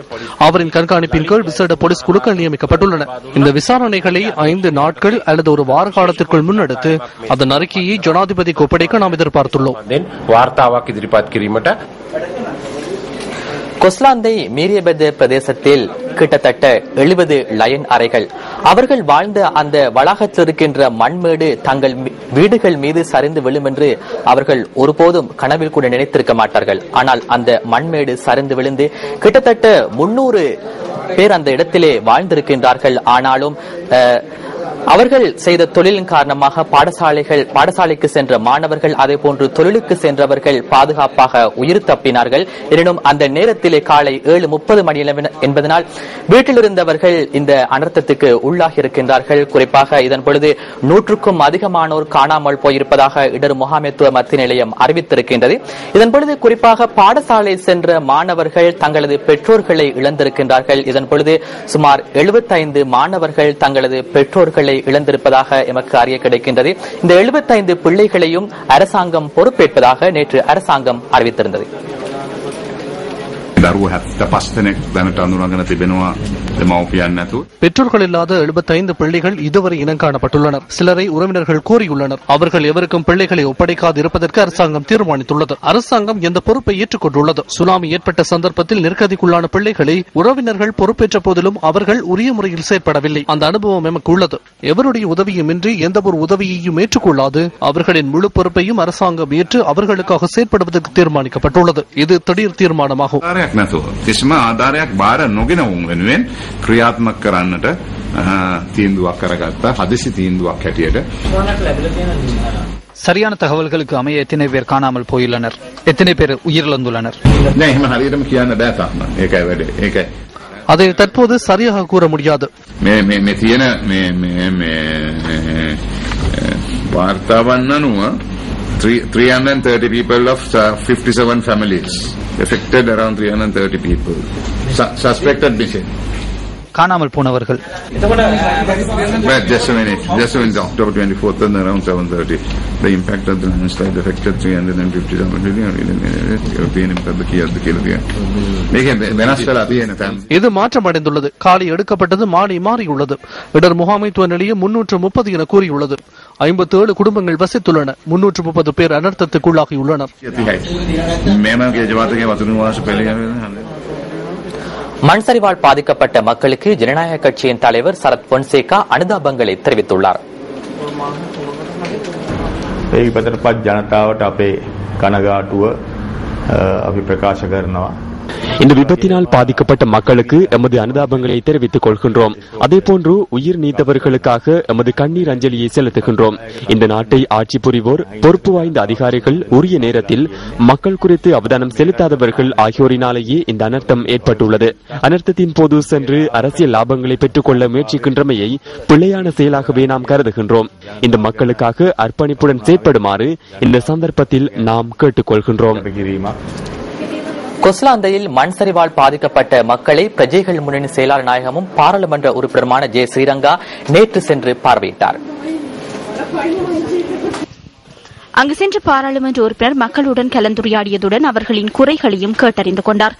அவரின் கண்காணிப்பின் கீழ் விசேட போலீஸ் குழுக்கள் நியமிக்கப்பட்டுள்ளன. இந்த விசாரணைகளை 5 நாட்கள் அல்லது ஒரு வார காலத்திற்குள் முன்னெடுத்து அதன் அறிக்கையை ஜனாதிபதிக்கு ஒப்படைக்க நாம் எதிர்பார்த்துள்ளோம். கொஸ்லாந்தை மீரியபெத்த பிரதேசத்தில் கிட்டத்தட்ட 70 லயன் அறைகள் அவர்கள் வாழ்ந்த அந்த வளாகத்தில் இருக்கின்ற மண்மேடு தங்கள் வீடுகள் மீது சரிந்து விழும் என்று அவர்கள் ஒருபோதும் கனவில் கூட நினைத்திருக்க மாட்டார்கள். ஆனால் அந்த மண்மேடு சரிந்து விழுந்து கிட்டத்தட்ட 300 பேர் அந்த இடத்திலே வாழ்ந்திருக்கின்றார்கள். ஆனாலும் அவர்கள் செய்த தொழிலின் காரணமாக பாடசாலைக்கு சென்ற மாணவர்கள் அதே போன்று தொழிலுக்கு சென்றவர்கள் பாதுகாப்பாக உயிர் தப்பினார்கள். எனினும் அந்த நேரத்திலே காலை 7:30 மணி என்பதனால் வீட்டில் இருந்தவர்கள் இந்த அனர்த்தத்துக்கு உள்ளாகி இருக்கின்றார்கள். குறிப்பாக இதன் பொழுது 100க்கும் அதிகமானோர் காணாமல் போயிருப்பதாக இடர் முகாமைத்துவ மத்திய நிலையம் அறிவித்திருக்கின்றது. இதன் பொழுது குறிப்பாக பாடசாலை சென்ற மாணவர்கள் தங்களது பெற்றோர்களை இழந்திருக்கின்றார்கள். இதன் பொழுது சுமார் 75 மாணவர்கள் தங்களது பெற்றோர்களை இழந்திருப்பதாக எமக்கு அறிய கிடைக்கின்றது. இந்த 75 பிள்ளைகளையும் அரசாங்கம் பொறுப்பேற்பதாக நேற்று அரசாங்கம் அறிவித்திருந்தது. பெற்றோர்கள் இல்லாத 75 பிள்ளைகள் இதுவரை இனம் காணப்பட்டுள்ளனர். சிலரை உறவினர்கள் கோரியுள்ளனர். அவர்கள் எவருக்கும் பிள்ளைகளை ஒப்படைக்காது இருப்பதற்கு அரசாங்கம் தீர்மானித்துள்ளது. அரசாங்கம் எந்த பொறுப்பை ஏற்றுக்கொண்டுள்ளது. சுனாமி ஏற்பட்ட சந்தர்ப்பத்தில் நெருக்கடிக்குள்ளான பிள்ளைகளை உறவினர்கள் பொறுப்பேற்ற போதிலும் அவர்கள் உரிய முறையில் செயற்படவில்லை. அந்த அனுபவம் எமக்கு உள்ளது. எவருடைய உதவியுமின்றி எந்த ஒரு உதவியையும் ஏற்றுக்கொள்ளாது அவர்களின் முழு பொறுப்பையும் அரசாங்கம் ஏற்று அவர்களுக்காக செயற்படுவதற்கு தீர்மானிக்கப்பட்டுள்ளது. இது திடீர் தீர்மானமாகும். කිසිම ආධාරයක් බාර නොගෙන වුන් වෙනුවෙන් ක්‍රියාත්මක කරන්නට තීන්දුවක් කරගත්තා. හදිසි තීන්දුවක් හැටියට. சரியான தகவல்களுக்கு அமைய எத்தனை பேர் காணாமல் போயுள்ளனர், எத்தனை பேர் உயிரிழந்துள்ளனர்? නෑ එහෙම හරියටම කියන්න බෑ තාම. ඒකයි වැඩේ. ඒකයි. அதை தற்போது சரியாக கூற முடியாது. මේ තියෙන මේ වාර්තාවන් අනුව 330 people of 57 families affected, around 330 people suspected missing. காணாமல் போனவர்கள் just a minute, October 24th and around 7:30 the impact of the landslide affected 350 இது மாற்றமடைந்துள்ளது. காலை எடுக்கப்பட்டது மாலை மாறியுள்ளது. இடர் முகாமைத்துவ நிலையம் 330 என கூறியுள்ளது. 57 குடும்பங்கள் வசித்துள்ளன. 330 பேர் அனர்த்தத்துக்குள்ளாகியுள்ளனர். மண்சரிவால் பாதிக்கப்பட்ட மக்களுக்கு ஜனநாயக கட்சியின் தலைவர் சரத் பொன்சேகா அனுதாபங்களை தெரிவித்துள்ளார். இந்த விபத்தினால் பாதிக்கப்பட்ட மக்களுக்கு எமது அனுதாபங்களை தெரிவித்துக் கொள்கின்றோம். அதேபோன்று உயிர் நீத்தவர்களுக்காக எமது கண்ணீர் அஞ்சலியை செலுத்துகின்றோம். இந்த நாட்டை ஆட்சி புரிவோர், பொறுப்பு வாய்ந்த அதிகாரிகள், உரிய நேரத்தில் மக்கள் குறித்து அவதானம் செலுத்தாதவர்கள் ஆகியோரினாலேயே இந்த அனர்த்தம் ஏற்பட்டுள்ளது. அனர்த்தத்தின் போது சென்று அரசியல் லாபங்களை பெற்றுக் கொள்ள முயற்சிக்கின்றமையை பிழையான செயலாகவே நாம் கருதுகின்றோம். இந்த மக்களுக்காக அர்ப்பணிப்புடன் செயற்படுமாறு இந்த சந்தர்ப்பத்தில் நாம் கேட்டுக்கொள்கின்றோம். கொஸ்லாந்தையில் மண் சரிவால் பாதிக்கப்பட்ட மக்களை பிரஜைகள் முன்னணி செயலாளர் நாயகமும் பாராளுமன்ற உறுப்பினருமான ஜே ஸ்ரீரங்கா நேற்று சென்று பார்வையிட்டார். அங்கு சென்ற பாராளுமன்ற உறுப்பினர் மக்களுடன் கலந்துரையாடியதுடன் அவர்களின் குறைகளையும் கேட்டறிந்து கொண்டார்.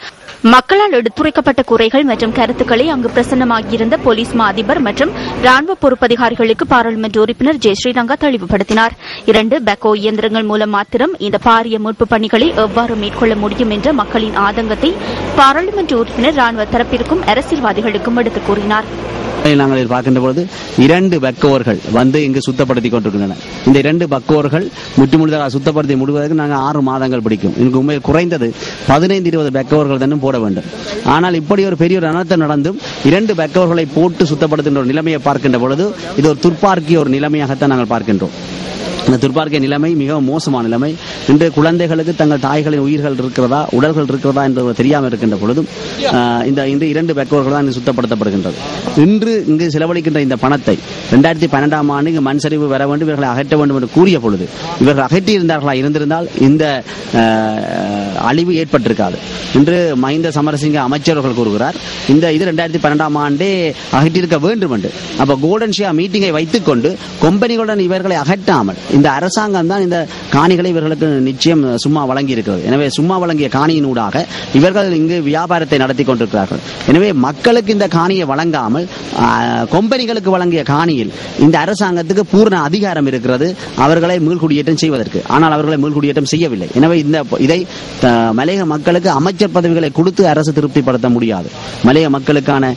மக்களால் எடுத்துரைக்கப்பட்ட குறைகள் மற்றும் கருத்துக்களை அங்கு பிரசன்னமாகியிருந்த போலீஸ் மா அதிபர் மற்றும் ராணுவ பொறுப்பதிகாரிகளுக்கு பாராளுமன்ற உறுப்பினர் ஜெய் ஸ்ரீரங்கா தெளிவுபடுத்தினார். 2 பெக்கோ இயந்திரங்கள் மூலம் மாத்திரம் இந்த பாரிய மீட்பு பணிகளை எவ்வாறு மேற்கொள்ள முடியும் என்ற மக்களின் ஆதங்கத்தை பாராளுமன்ற உறுப்பினர் ராணுவ தரப்பிற்கும் அரசியல்வாதிகளுக்கும் எடுத்துக் கூறினார். நாங்கள் பார்க்கின்ற பொழுது 2 பெக்கோர்கள் வந்து இங்கு சுத்தப்படுத்திக் கொண்டிருக்கின்றன. இந்த 2 பெக்கோர்கள் முற்றுமுழுதாக சுத்தப்படுத்தி முடிவதற்கு நாங்கள் 6 மாதங்கள் பிடிக்கும். இங்கு உண்மையில் குறைந்தது 15-20 பெக்கோர்கள் தானும் போட வேண்டும். ஆனால் இப்படி ஒரு பெரிய ஒரு அனர்த்தம் நடந்தும் 2 பெக்கோர்களை போட்டு சுத்தப்படுத்துகின்ற ஒரு நிலைமையை பார்க்கின்ற பொழுது இது ஒரு துர்ப்பார்க்கிய ஒரு நிலைமையாகத்தான் நாங்கள் பார்க்கின்றோம். இந்த துர்ப்பார்க்கிய நிலைமை மிகவும் மோசமான நிலைமை. இன்று குழந்தைகளுக்கு தங்கள் தாய்களின் உயிர்கள் இருக்கிறதா உடல்கள் இருக்கிறதா என்று தெரியாமல் இருக்கின்ற பொழுதும் இந்த 2 பெக்கோர்கள் தான் சுத்தப்படுத்தப்படுகின்றது. இன்று இங்கு செலவழிக்கின்ற இந்த பணத்தை 2012ஆம் ஆண்டு இங்கு மண் சரிவு வர வேண்டும், இவர்களை அகற்ற வேண்டும் என்று கூறிய பொழுது இவர்கள் அகற்றியிருந்தார்களா இருந்திருந்தால் இந்த அழிவு ஏற்பட்டிருக்காது. இன்று மஹிந்த சமரசிங்க அமைச்சர்கள் கூறுகிறார் இது 2012ஆம் ஆண்டே அகற்றியிருக்க வேண்டும் என்று. அப்ப கோல்டன் ஷியா மீட்டிங்கை வைத்துக் கொண்டு கம்பெனிகளுடன் இவர்களை அகற்றாமல் இந்த அரசாங்கம் தான் இந்த காணிகளை இவர்களுக்கு நிச்சயம் சும்மா வழங்கி இருக்கிறது. எனவே சும்மா வழங்கிய காணியினூடாக இவர்கள் இங்கு வியாபாரத்தை நடத்தி கொண்டிருக்கிறார்கள். எனவே மக்களுக்கு இந்த காணியை வழங்காமல் கம்பெனிகளுக்கு வழங்கிய காணியில் இந்த அரசாங்கத்துக்கு பூர்ண அதிகாரம் இருக்கிறது அவர்களை மீள்குடியேற்றம் செய்வதற்கு. ஆனால் அவர்களை மீள்குடியேற்றம் செய்யவில்லை. எனவே இதை மலையக மக்களுக்கு அமைச்சர் பதவிகளை கொடுத்து அரசு திருப்திப்படுத்த முடியாது. மலையக மக்களுக்கான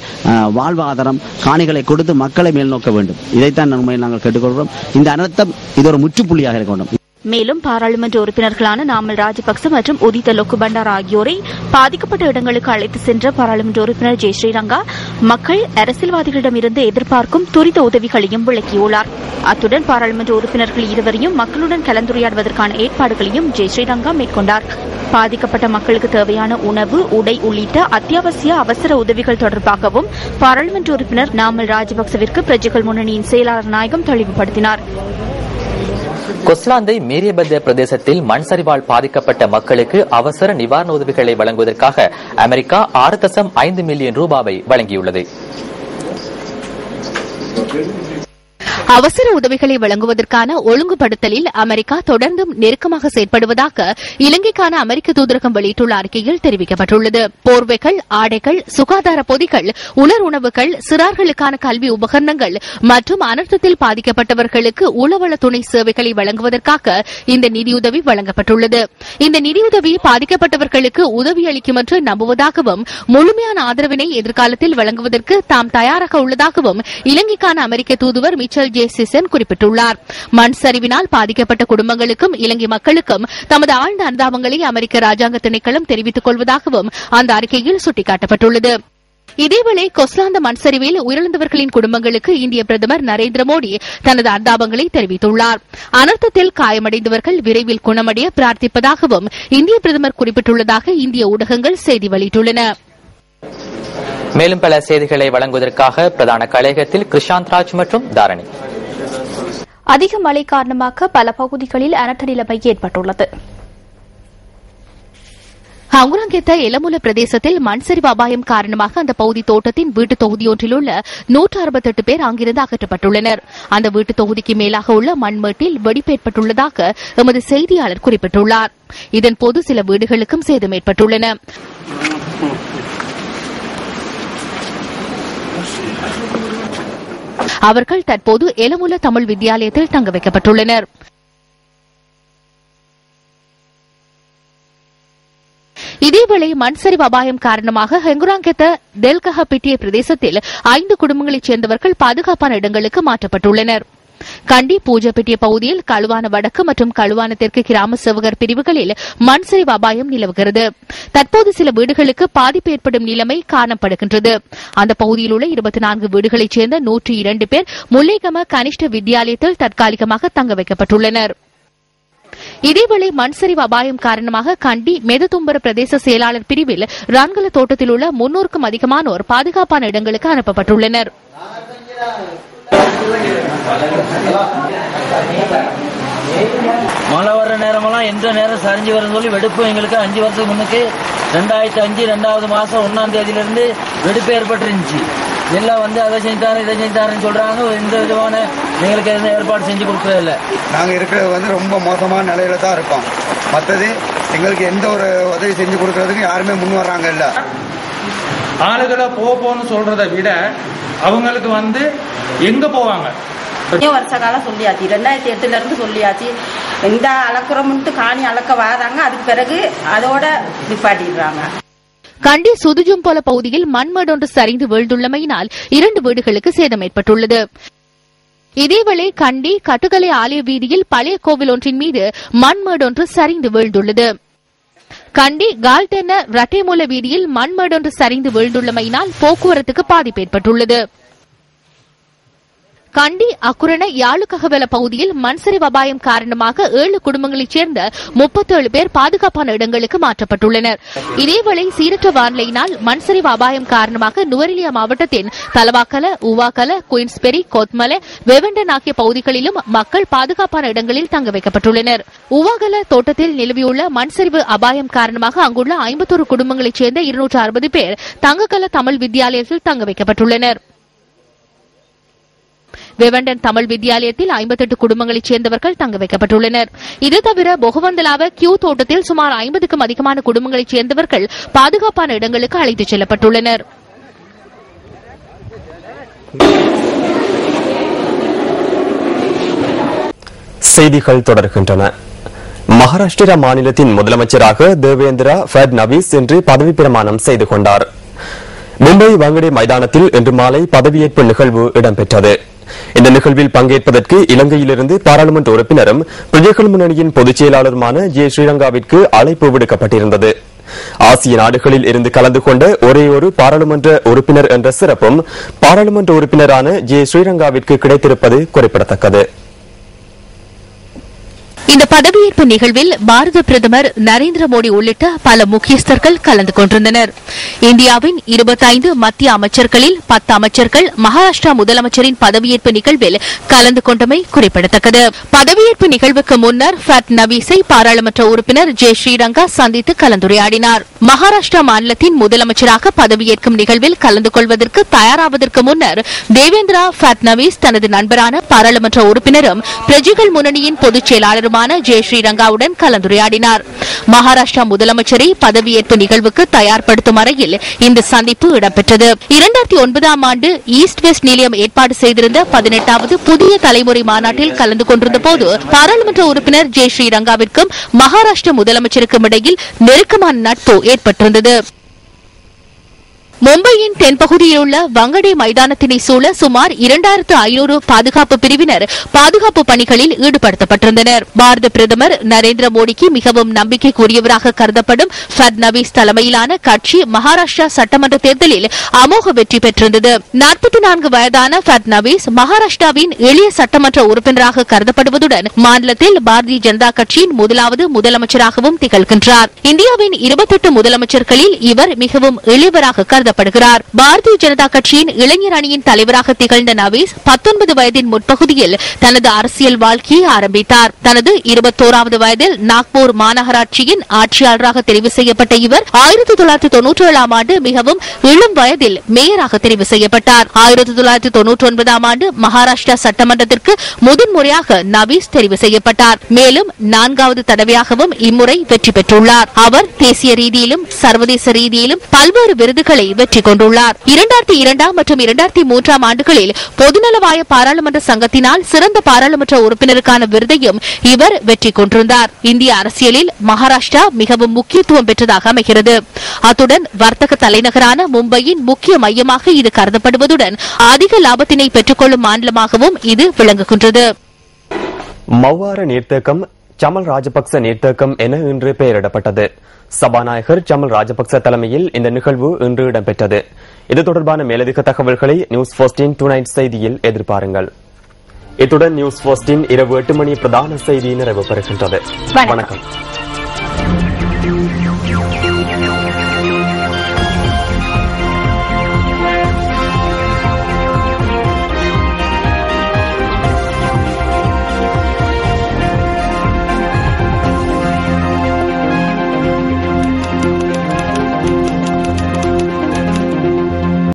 வாழ்வாதாரம் காணிகளை கொடுத்து மக்களை மேல் நோக்க வேண்டும். இதைத்தான் நாங்கள் கேட்டுக்கொள்கிறோம். இந்த அனர்த்தம் இது ஒரு முற்றுப்புள்ளியாக இருக்க வேண்டும். மேலும் பாராளுமன்ற உறுப்பினர்களான நாமல் ராஜபக்ச மற்றும் உதித்த லொக்கு பண்டார் ஆகியோரை பாதிக்கப்பட்ட இடங்களுக்கு அழைத்து சென்ற பாராளுமன்ற உறுப்பினர் ஜெய் ஸ்ரீரங்கா மக்கள் அரசியல்வாதிகளிடமிருந்து எதிர்பார்க்கும் துரித உதவிகளையும் விளக்கியுள்ளார். அத்துடன் பாராளுமன்ற உறுப்பினர்கள் இருவரையும் மக்களுடன் கலந்துரையாடுவதற்கான ஏற்பாடுகளையும் ஜெய் ஸ்ரீரங்கா மேற்கொண்டார். பாதிக்கப்பட்ட மக்களுக்கு தேவையான உணவு, உடை உள்ளிட்ட அத்தியாவசிய அவசர உதவிகள் தொடர்பாகவும் பாராளுமன்ற உறுப்பினர் நாமல் ராஜபக்சவிற்கு பிரஜைகள் முன்னணியின் செயலாளர் நாயகம் தெளிவுபடுத்தினார். கொஸ்லாந்தை மீரியபத்த பிரதேசத்தில் மண் சரிவால் பாதிக்கப்பட்ட மக்களுக்கு அவசர நிவாரண உதவிகளை வழங்குவதற்காக அமெரிக்கா 6.5 மில்லியன் ரூபாவை வழங்கியுள்ளது. அவசர உதவிகளை வழங்குவதற்கான ஒழுங்குபடுத்தலில் அமெரிக்கா தொடர்ந்தும் நெருக்கமாக செயற்படுவதாக இலங்கைக்கான அமெரிக்க தூதரகம் வெளியிட்டுள்ள அறிக்கையில் தெரிவிக்கப்பட்டுள்ளது. போர்வைகள், ஆடைகள், சுகாதார பொதிகள், உலர் உணவுகள், சிறார்களுக்கான கல்வி உபகரணங்கள் மற்றும் அனர்த்தத்தில் பாதிக்கப்பட்டவர்களுக்கு உளவள துணை சேவைகளை வழங்குவதற்காக இந்த நிதியுதவி வழங்கப்பட்டுள்ளது. இந்த நிதியுதவி பாதிக்கப்பட்டவர்களுக்கு உதவி அளிக்கும் என்று நம்புவதாகவும் முழுமையான ஆதரவினை எதிர்காலத்தில் வழங்குவதற்கு தாம் தயாராக உள்ளதாகவும் இலங்கைக்கான அமெரிக்க தூதுவர் மிச்சல் குறிப்பிட்டுள்ளார். மண் சரிவினால் பாதிக்கப்பட்ட குடும்பங்களுக்கும் இலங்கை மக்களுக்கும் தமது ஆழ்ந்த அனுதாபங்களை அமெரிக்க ராஜாங்க திணைக்களம் தெரிவித்துக் கொள்வதாகவும் அந்த அறிக்கையில் சுட்டிக்காட்டப்பட்டுள்ளது. இதேவேளை கொஸ்லாந்த மண் சரிவில் உயிரிழந்தவர்களின் குடும்பங்களுக்கு இந்திய பிரதமர் நரேந்திர மோடி தனது அனுதாபங்களை தெரிவித்துள்ளார். அனர்த்தத்தில் காயமடைந்தவர்கள் விரைவில் குணமடைய பிரார்த்திப்பதாகவும் இந்திய பிரதமர் குறிப்பிட்டுள்ளதாக இந்திய ஊடகங்கள் செய்தி வெளியிட்டுள்ளன. மேலும் பல செய்திகளை வழங்குவதற்காக பிரதான கலையகத்தில் கிருஷாந்த் ராஜ் மற்றும் தாரணி. அதிக மழை காரணமாக பல பகுதிகளில் அனர்த்த நிலைமை ஏற்பட்டுள்ளது. ஹங்குராங்கெத்த எலமுல பிரதேசத்தில் மண் சரிவு அபாயம் காரணமாக அந்த பகுதி தோட்டத்தின் வீட்டு தொகுதியொன்றில் உள்ள 168 பேர் அங்கிருந்து அகற்றப்பட்டுள்ளனர். அந்த வீட்டு தொகுதிக்கு மேலாக உள்ள மண்மேட்டில் வெடிப்பு ஏற்பட்டுள்ளதாக எமது செய்தியாளர் குறிப்பிட்டுள்ளார். இதன்போது சில வீடுகளுக்கும் சேதம் ஏற்பட்டுள்ளன. அவர்கள் தற்போது எலமுல தமிழ் வித்தியாலயத்தில் தங்க வைக்கப்பட்டுள்ளனர். இதேவேளை மண் சரிவு அபாயம் காரணமாக ஹெங்குராங்கெத்த டெல்கஹபிட்டிய பிரதேசத்தில் 5 குடும்பங்களைச் சேர்ந்தவர்கள் பாதுகாப்பான இடங்களுக்கு மாற்றப்பட்டுள்ளனர். கண்டி பூஜப்பிட்டிய பகுதியில் களுவான வடக்கு மற்றும் களுவான தெற்கு கிராம சேவகர் பிரிவுகளில் மண் சரிவு அபாயம் நிலவுகிறது. தற்போது சில வீடுகளுக்கு பாதிப்பு ஏற்படும் நிலைமை காணப்படுகின்றது. அந்த பகுதியில் உள்ள 24 வீடுகளைச் சேர்ந்த 102 பேர் முல்லைகம கனிஷ்ட வித்தியாலயத்தில் தற்காலிகமாக தங்க வைக்கப்பட்டுள்ளனர். இதேவேளை மண் சரிவு அபாயம் காரணமாக கண்டி மெததும்பர பிரதேச செயலாளர் பிரிவில் ரான்கல தோட்டத்தில் உள்ள 300க்கும் அதிகமானோர் பாதுகாப்பான இடங்களுக்கு அனுப்பப்பட்டுள்ளனர். மழை வர்ற நேரமெல்லாம் எந்த நேரம் சரிஞ்சு வரும் சொல்லி வெடிப்பு எங்களுக்கு 5 வருஷத்துக்கு முன்னுக்கு 2005 2வது மாசம் 1ஆம் தேதியிலிருந்து வெடிப்பு ஏற்பட்டுருந்துச்சு. எல்லாம் வந்து அதை செஞ்சுட்டாரு இதை செஞ்சுட்டாருன்னு சொல்றாங்க. எந்த விதமான எங்களுக்கு எதுவும் ஏற்பாடு செஞ்சு கொடுக்கறது இல்லை. நாங்கள் இருக்கிறது வந்து ரொம்ப மோசமான நிலையில தான் இருக்கோம். மற்றது எங்களுக்கு எந்த ஒரு உதவி செஞ்சு கொடுக்கறதுக்கு யாருமே முன் வர்றாங்க இல்ல. ஆளுகளை போன்னு சொல்றதை விட அவங்களுக்கு வந்து எங்க போவாங்க? வருஷ காலம் சொல்லியாச்சு, 2008 இருந்து சொல்லியாச்சு. இந்த அளக்குறோம்ட்டு காணி அளக்க வராங்க, அதுக்கு பிறகு அதோட நிப்பாட்டிடுறாங்க. கண்டி சுதுஜும்போல பகுதியில் மண்மேடு ஒன்று சரிந்து வீழ்ந்துள்ளமையினால் 2 வீடுகளுக்கு சேதம் ஏற்பட்டுள்ளது. இதேவேளை கண்டி கட்டுக்கலை ஆலய வீதியில் பழைய கோவில் ஒன்றின் மீது மண்மேடு ஒன்று சரிந்து வீழ்ந்துள்ளது. கண்டி கால்டென ரட்டேமூல வீதியில் மண்மேடு ஒன்று சரிந்து வீழ்ந்துள்ளமையினால் போக்குவரத்துக்கு பாதிப்பு ஏற்பட்டுள்ளது. கண்டி அக்குரண யாழுக்ககவல பகுதியில் மண்சரிவு அபாயம் காரணமாக 7 குடும்பங்களைச் சேர்ந்த 37 பேர் பாதுகாப்பான இடங்களுக்கு மாற்றப்பட்டுள்ளனர். இதேவேளை சீரற்ற வானிலையினால் மண்சரிவு அபாயம் காரணமாக நுவரெலியா மாவட்டத்தின் தலவாக்கல, உவாக்கல, குயின்ஸ்பெரி, கொத்மல, வெவண்டன் ஆகிய பகுதிகளிலும் மக்கள் பாதுகாப்பான இடங்களில் தங்க வைக்கப்பட்டுள்ளனர். உவாகல தோட்டத்தில் நிலவியுள்ள மண்சரிவு அபாயம் காரணமாக அங்குள்ள 51 குடும்பங்களைச் சேர்ந்த 260 பேர் தங்கக்கல தமிழ் வித்தியாலயத்தில் தங்க வைக்கப்பட்டுள்ளனர். வெவண்டன் தமிழ் வித்தியாலயத்தில் 58 குடும்பங்களைச் சேர்ந்தவர்கள் தங்க வைக்கப்பட்டுள்ளனர். இது தவிர பொகவந்தலாவ கியூ தோட்டத்தில் சுமார் 50க்கும் அதிகமான குடும்பங்களைச் சேர்ந்தவர்கள் பாதுகாப்பான இடங்களுக்கு அழைத்துச் செல்லப்பட்டுள்ளனர். செய்திகள் தொடர்கின்றன. மகாராஷ்டிரா மாநிலத்தின் முதலமைச்சராக தேவேந்திர ஃபட்னவிஸ் இன்று பதவி பிரமாணம் செய்து கொண்டார். மும்பை வாங்கடே மைதானத்தில் இன்று மாலை பதவியேற்பு நிகழ்வு இடம்பெற்றது. இந்த நிகழ்வில் பங்கேற்பதற்கு இலங்கையிலிருந்து பாராளுமன்ற உறுப்பினரும் பிரஜைகள் முன்னணியின் பொதுச் செயலாளருமான ஜே ஸ்ரீரங்காவிற்கு அழைப்பு விடுக்கப்பட்டிருந்தது. ஆசிய நாடுகளில் இருந்து கலந்து கொண்ட ஒரே ஒரு பாராளுமன்ற உறுப்பினர் என்ற சிறப்பும் பாராளுமன்ற உறுப்பினரான ஜே ஸ்ரீரங்காவிற்கு கிடைத்திருப்பது குறிப்பிடத்தக்கது. இந்த பதவியேற்பு நிகழ்வில் பாரத பிரதமர் நரேந்திர மோடி உள்ளிட்ட பல முக்கியஸ்தர்கள் கலந்து கொண்டிருந்தனர். இந்தியாவின் 25 மத்திய அமைச்சர்களில் 10 அமைச்சர்கள் மகாராஷ்டிரா முதலமைச்சரின் பதவியேற்பு நிகழ்வில் கலந்து கொண்டமை குறிப்பிடத்தக்கது. பதவியேற்பு நிகழ்வுக்கு முன்னர் ஃபட்னவிஸை பாராளுமன்ற உறுப்பினர் ஜே ஸ்ரீரங்கா சந்தித்து கலந்துரையாடினார். மகாராஷ்டிரா மாநிலத்தின் முதலமைச்சராக பதவியேற்கும் நிகழ்வில் கலந்து கொள்வதற்கு தயாராவதற்கு முன்னர் தேவேந்திர ஃபட்னவிஸ் தனது நண்பரான பாராளுமன்ற உறுப்பினரும் பிரஜைகள் முன்னணியின் பொதுச் செயலாளருமான ஜே ஸ்ரீரங்காவுடன் கலந்துரையாடினார். மகாராஷ்டிரா முதலமைச்சரை பதவியேற்பு நிகழ்வுக்கு தயார்படுத்தும் வரையில் இந்த சந்திப்பு இடம்பெற்றது. 2009ஆம் ஆண்டு ஈஸ்ட் வெஸ்ட் நிலையம் ஏற்பாடு செய்திருந்த 18வது புதிய தலைமுறை மாநாட்டில் கலந்து கொண்டிருந்த போது பாராளுமன்ற உறுப்பினர் ஜே ஸ்ரீரங்காவிற்கும் மகாராஷ்டிரா முதலமைச்சருக்கும் இடையில் நெருக்கமான நட்பு ஏற்பட்டிருந்தது. மும்பையின் தென்பகுதியில் உள்ள வங்கடே மைதானத்தினை சூழ சுமார் 2500 பாதுகாப்பு பிரிவினர் பாதுகாப்பு பணிகளில் ஈடுபடுத்தப்பட்டிருந்தனர். பாரத பிரதமர் நரேந்திர மோடிக்கு மிகவும் நம்பிக்கைக்குரியவராக கருதப்படும் ஃபட்னவிஸ் தலைமையிலான கட்சி மகாராஷ்டிரா சட்டமன்ற தேர்தலில் அமோக வெற்றி பெற்றிருந்தது. 44 வயதான ஃபட்னவிஸ் மகாராஷ்டிராவின் எளிய சட்டமன்ற உறுப்பினராக கருதப்படுவதுடன் மாநிலத்தில் பாரதிய ஜனதா கட்சியின் முதலாவது முதலமைச்சராகவும் திகழ்கின்றார். இந்தியாவின் 28 முதலமைச்சர்களில் இவர் மிகவும் எளியவராக கருதப்படுகிறார். பாரதிய ஜனதா கட்சியின் இளைஞர் அணியின் தலைவராக திகழ்ந்த நவீஸ் 19 வயதின் முற்பகுதியில் தனது அரசியல் வாழ்க்கையை ஆரம்பித்தார். தனது 21வது வயதில் நாக்பூர் மாநகராட்சியின் ஆட்சியாளராக தெரிவு செய்யப்பட்ட இவர் 1997ஆம் ஆண்டு மிகவும் இளம் வயதில் மேயராக தெரிவு செய்யப்பட்டார். 1999ஆம் ஆண்டு மகாராஷ்டிரா சட்டமன்றத்திற்கு முதன்முறையாக நவீஸ் தெரிவு செய்யப்பட்டார். மேலும் 4வது தடவையாகவும் இம்முறை வெற்றி பெற்றுள்ளார். அவர் தேசிய ரீதியிலும் சர்வதேச ரீதியிலும் பல்வேறு விருதுகளை வெற்றி கொண்டுள்ளார். 2002 மற்றும் 2003ஆம் ஆண்டுகளில் பொதுநலவாய பாராளுமன்ற சங்கத்தினால் சிறந்த பாராளுமன்ற உறுப்பினருக்கான விருதையும் இவர் வெற்றி கொண்டிருந்தார். இந்திய அரசியலில் மகாராஷ்டிரா மிகவும் முக்கியத்துவம் பெற்றதாக அமைகிறது. அத்துடன் வர்த்தக தலைநகரான மும்பையின் முக்கிய மையமாக இது கருதப்படுவதுடன் அதிக லாபத்தினை பெற்றுக்கொள்ளும் மாநிலமாகவும் இது விளங்குகின்றது. மவ்வார நீர்த்தேக்கம் சமல் ராஜபக்ச நீர்த்தேக்கம் என இன்று பெயரிடப்பட்டது. சபாநாயகர் சமல் ராஜபக்ச தலைமையில் இந்த நிகழ்வு இன்று இடம்பெற்றது. இது தொடர்பான மேலதிக தகவல்களை நியூஸ் ஃபர்ஸ்டின் டுநைட் செய்தியில் எதிர்பாருங்கள். இத்துடன் நியூஸ் ஃபர்ஸ்டின் இரவு 8 மணி பிரதான செய்தி நிறைவு பெறுகின்றது. வணக்கம்.